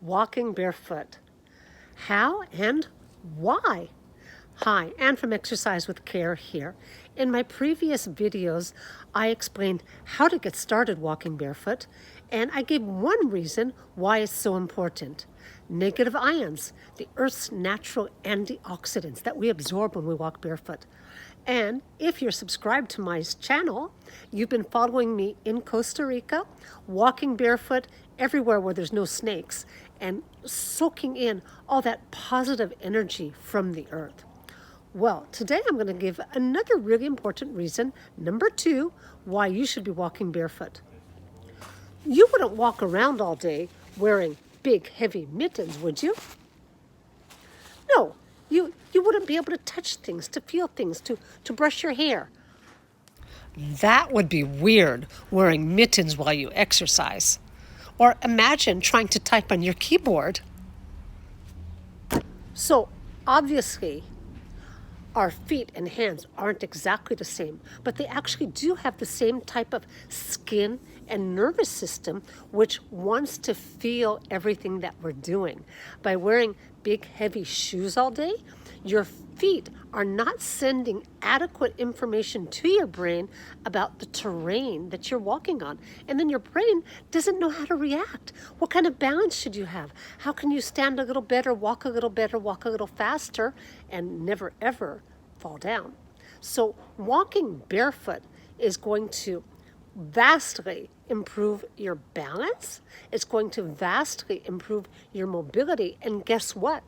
walking barefoot. How and why? Hi, Anne from Exercise with Care here. In my previous videos, I explained how to get started walking barefoot, and I gave one reason why it's so important. Negative ions, the Earth's natural antioxidants that we absorb when we walk barefoot. And if you're subscribed to my channel, you've been following me in Costa Rica, walking barefoot everywhere where there's no snakes, and soaking in all that positive energy from the earth. Well, today I'm going to give another really important reason, number 2, why you should be walking barefoot. You wouldn't walk around all day wearing big, heavy mittens, would you? No, you wouldn't be able to touch things, to feel things, to brush your hair. That would be weird, wearing mittens while you exercise. Or imagine trying to type on your keyboard. So, obviously, our feet and hands aren't exactly the same, but they actually do have the same type of skin and nervous system, which wants to feel everything that we're doing. By wearing big, heavy shoes all day, your feet are not sending adequate information to your brain about the terrain that you're walking on. And then your brain doesn't know how to react. What kind of balance should you have? How can you stand a little better, walk a little better, walk a little faster, and never ever fall down? So walking barefoot is going to vastly improve your balance. It's going to vastly improve your mobility. And guess what?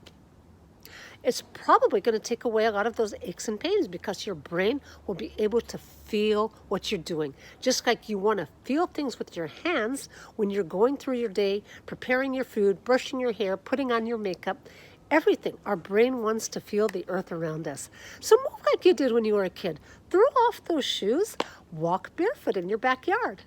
It's probably going to take away a lot of those aches and pains because your brain will be able to feel what you're doing. Just like you want to feel things with your hands when you're going through your day, preparing your food, brushing your hair, putting on your makeup, everything. Our brain wants to feel the earth around us. So move like you did when you were a kid. Throw off those shoes, walk barefoot in your backyard.